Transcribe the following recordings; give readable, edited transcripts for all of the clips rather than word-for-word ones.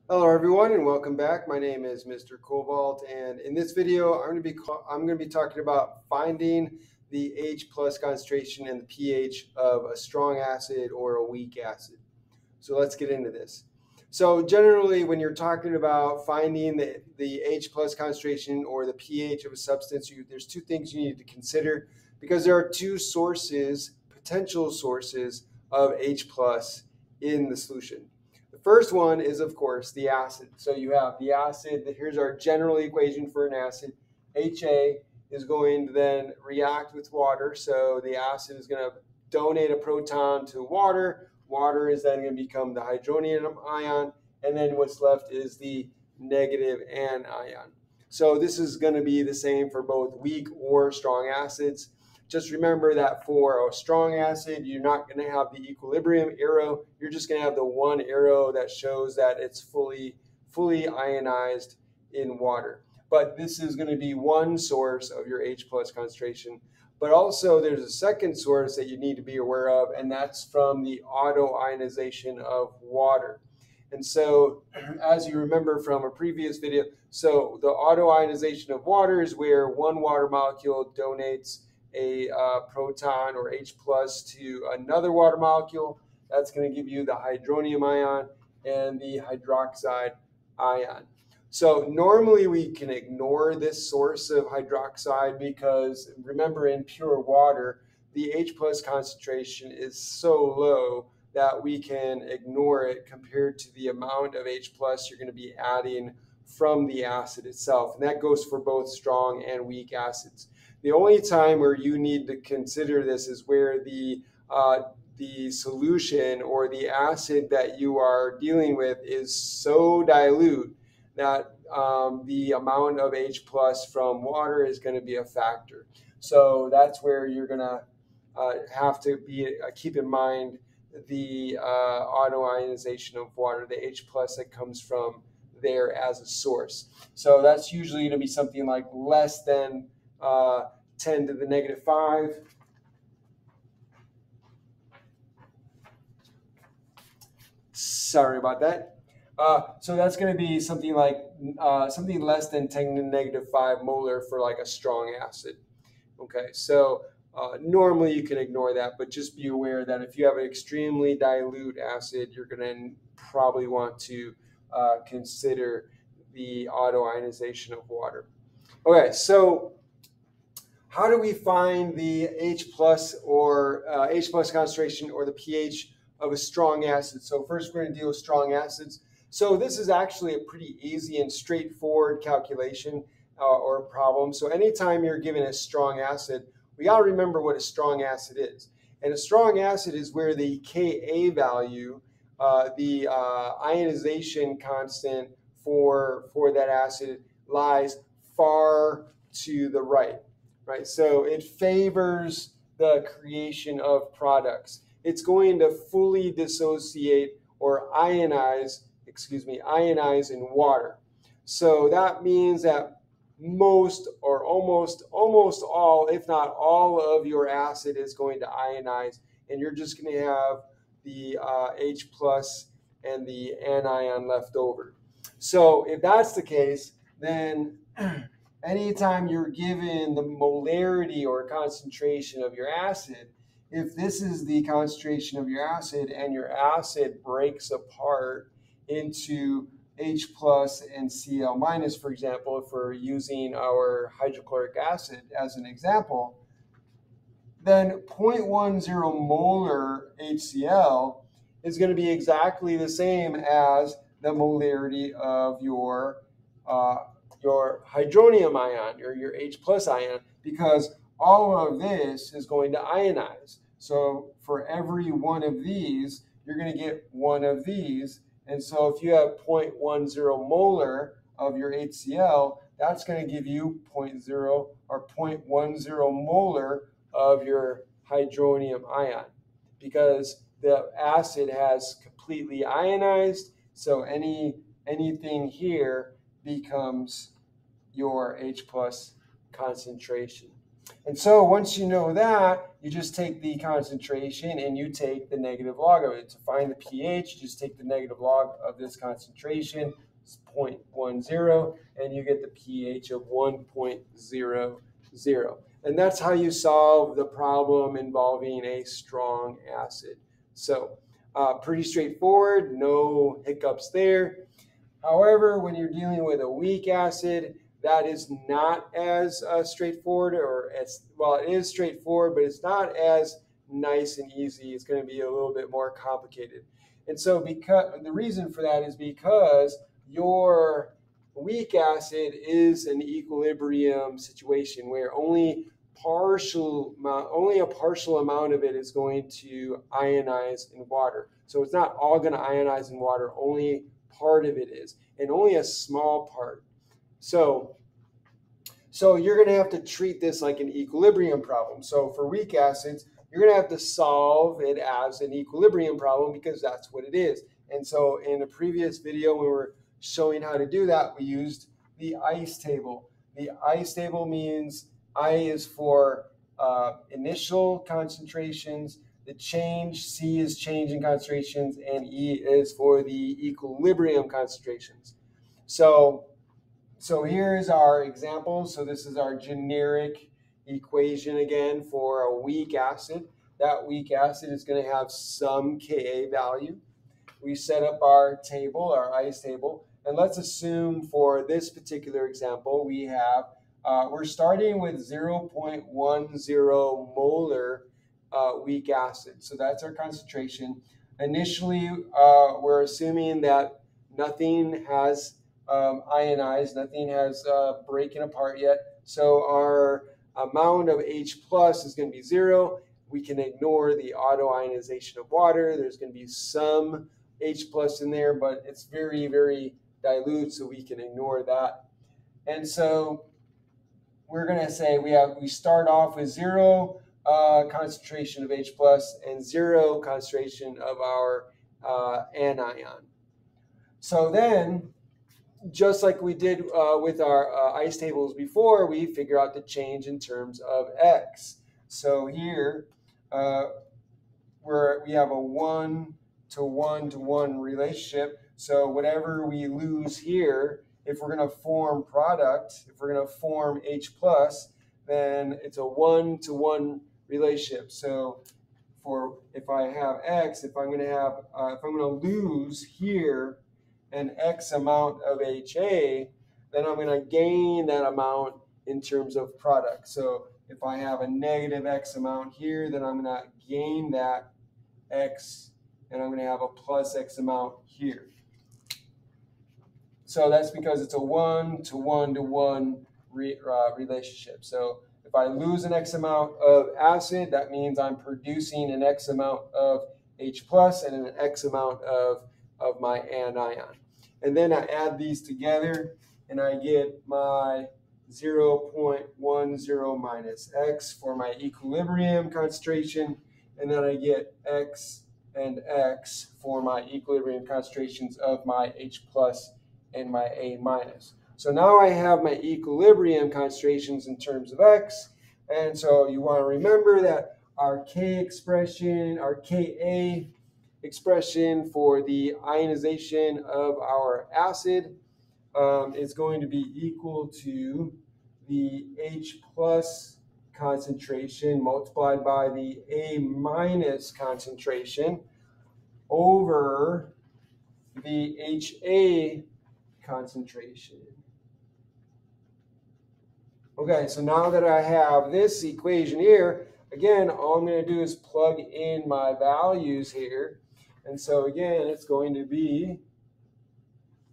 Hello everyone and welcome back. My name is Mr. Cobalt, and in this video I'm going to be talking about finding the H plus concentration and the pH of a strong acid or a weak acid. So let's get into this. So generally when you're talking about finding the H plus concentration or the pH of a substance, there's two things you need to consider because there are two potential sources of H plus in the solution. The first one is, of course, the acid. So you have the acid. Here's our general equation for an acid. Ha is going to then react with water. So the acid is going to donate a proton to water. Water is then going to become the hydronium ion. And then what's left is the negative anion. So this is going to be the same for both weak or strong acids. Just remember that for a strong acid, you're not going to have the equilibrium arrow. You're just going to have the one arrow that shows that it's fully ionized in water. But this is going to be one source of your H plus concentration. But also there's a second source that you need to be aware of, and that's from the auto-ionization of water. And so, as you remember from a previous video, so the auto-ionization of water is where one water molecule donates a proton or H plus to another water molecule. That's going to give you the hydronium ion and the hydroxide ion. So normally we can ignore this source of hydroxide because remember, in pure water, the H plus concentration is so low that we can ignore it compared to the amount of H plus you're going to be adding from the acid itself. And that goes for both strong and weak acids. The only time where you need to consider this is where the solution or the acid that you are dealing with is so dilute that the amount of H plus from water is going to be a factor. So that's where you're going to have to keep in mind the auto-ionization of water, the H plus that comes from there as a source. So that's usually going to be something like less than 10 to the negative 5. Sorry about that. So that's going to be something like something less than 10 to the negative 5 molar for like a strong acid. Okay, so normally you can ignore that, but just be aware that if you have an extremely dilute acid, you're going to probably want to consider the auto-ionization of water. Okay, so how do we find the H plus or H plus concentration or the pH of a strong acid? So first we're going to deal with strong acids. So this is actually a pretty easy and straightforward calculation or problem. So anytime you're given a strong acid, we got to remember what a strong acid is. And a strong acid is where the Ka value, the ionization constant for that acid lies far to the right. Right, so it favors the creation of products. It's going to fully dissociate or ionize in water. So that means that most or almost all, if not all, of your acid is going to ionize, and you're just going to have the H plus and the anion left over. So if that's the case, then anytime you're given the molarity or concentration of your acid, if this is the concentration of your acid and your acid breaks apart into H plus and Cl minus, for example, if we're using our hydrochloric acid as an example, then 0.10 molar HCl is going to be exactly the same as the molarity of your hydronium ion or your H plus ion, because all of this is going to ionize. So for every one of these, you're going to get one of these. And so if you have 0.10 molar of your HCl, that's going to give you 0.0 or 0.10 molar of your hydronium ion, because the acid has completely ionized. So anything here becomes your H plus concentration. And so once you know that, you just take the concentration and you take the negative log of it. To find the pH, you just take the negative log of this concentration, it's 0.10, and you get the pH of 1.00. And that's how you solve the problem involving a strong acid. So pretty straightforward, no hiccups there. However, when you're dealing with a weak acid, that is not as straightforward, or as well, it is straightforward, but it's not as nice and easy. It's going to be a little bit more complicated. And so because the reason for that is because your weak acid is an equilibrium situation where only a partial amount of it is going to ionize in water. So it's not all going to ionize in water, only part of it is, and only a small part. So you're going to have to treat this like an equilibrium problem. So for weak acids, you're going to have to solve it as an equilibrium problem because that's what it is. And so in a previous video, when we were showing how to do that, we used the ICE table. The ICE table means I is for initial concentrations, the change, C is change in concentrations, and E is for the equilibrium concentrations. So here's our example. So this is our generic equation again for a weak acid. That weak acid is going to have some Ka value. We set up our table, our ICE table, and let's assume for this particular example we have we're starting with 0.10 molar weak acid. So that's our concentration. Initially, we're assuming that nothing has ionized, nothing has breaking apart yet. So our amount of H plus is going to be 0. We can ignore the auto ionization of water. There's going to be some H plus in there, but it's very, very dilute, so we can ignore that. And so we're going to say we start off with 0 concentration of H plus and 0 concentration of our anion. So then, just like we did with our ICE tables before, we figure out the change in terms of X. So here we have a 1-to-1-to-1 relationship. So whatever we lose here, if we're going to form product, if we're going to form H plus, then it's a 1-to-1 relationship. So if I have X, if I'm going to lose here an X amount of HA, then I'm going to gain that amount in terms of product. So if I have a negative X amount here, then I'm going to gain that X, and I'm going to have a plus X amount here. So that's because it's a 1-to-1-to-1 relationship. So if I lose an X amount of acid, that means I'm producing an X amount of H plus and an X amount of my anion. And then I add these together and I get my 0.10 minus X for my equilibrium concentration. And then I get X and X for my equilibrium concentrations of my H plus and my A minus. So now I have my equilibrium concentrations in terms of X. And so you want to remember that our K expression, our Ka expression for the ionization of our acid is going to be equal to the H plus concentration multiplied by the A minus concentration over the HA concentration. Okay, so now that I have this equation here, again, all I'm going to do is plug in my values here. And so again, it's going to be,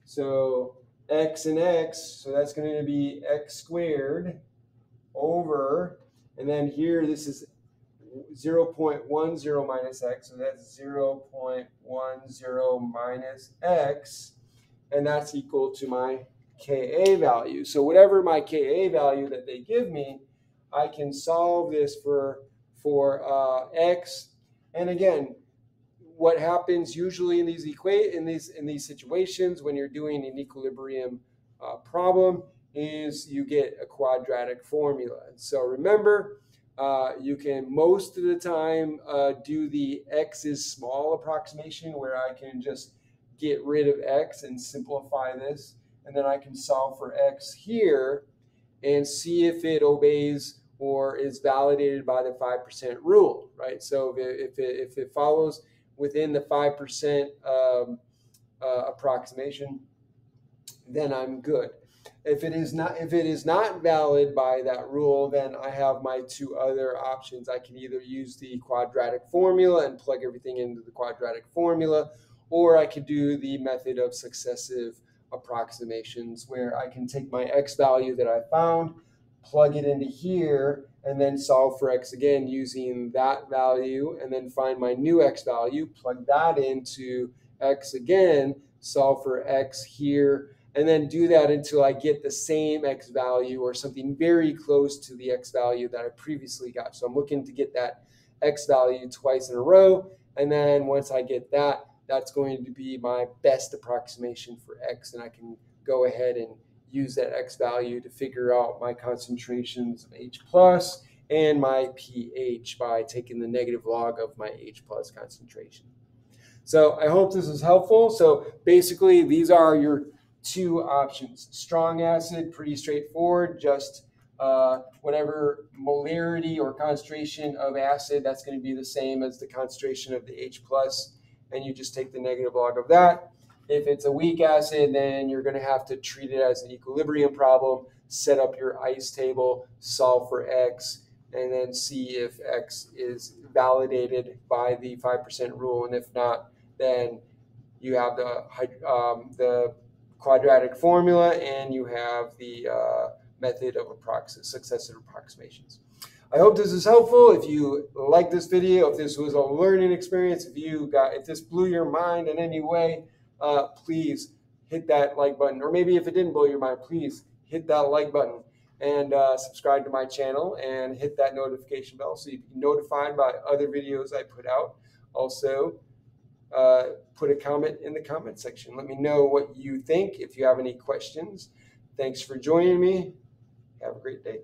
so X and X, so that's going to be X squared over, and then here this is 0.10 minus X, so that's 0.10 minus X, and that's equal to my Ka value. So whatever my Ka value that they give me, I can solve this for X. And again, what happens usually in these situations when you're doing an equilibrium problem is you get a quadratic formula. So remember, you can most of the time do the x is small approximation, where I can just get rid of x and simplify this, and then I can solve for x here and see if it obeys or is validated by the 5% rule, right? So if it follows within the 5% approximation, then I'm good. If it is not valid by that rule, then I have my two other options. I can either use the quadratic formula and plug everything into the quadratic formula, or I could do the method of successive approximations, where I can take my x value that I found, plug it into here, and then solve for x again using that value, and then find my new x value, plug that into x again, solve for x here, and then do that until I get the same x value or something very close to the x value that I previously got. So I'm looking to get that x value twice in a row, and then once I get that, that's going to be my best approximation for x, and I can go ahead and use that x value to figure out my concentrations of H plus and my pH by taking the negative log of my H plus concentration. So I hope this is helpful. So basically, these are your two options. Strong acid, pretty straightforward, just whatever molarity or concentration of acid, that's going to be the same as the concentration of the H plus, and you just take the negative log of that. If it's a weak acid, then you're going to have to treat it as an equilibrium problem, set up your ICE table, solve for X, and then see if X is validated by the 5% rule. And if not, then you have the quadratic formula, and you have the method of successive approximations. I hope this is helpful. If you like this video, if this was a learning experience, if this blew your mind in any way, please hit that like button. Or maybe if it didn't blow your mind, please hit that like button and subscribe to my channel and hit that notification bell so you can be notified by other videos I put out. Also, put a comment in the comment section. Let me know what you think if you have any questions. Thanks for joining me. Have a great day.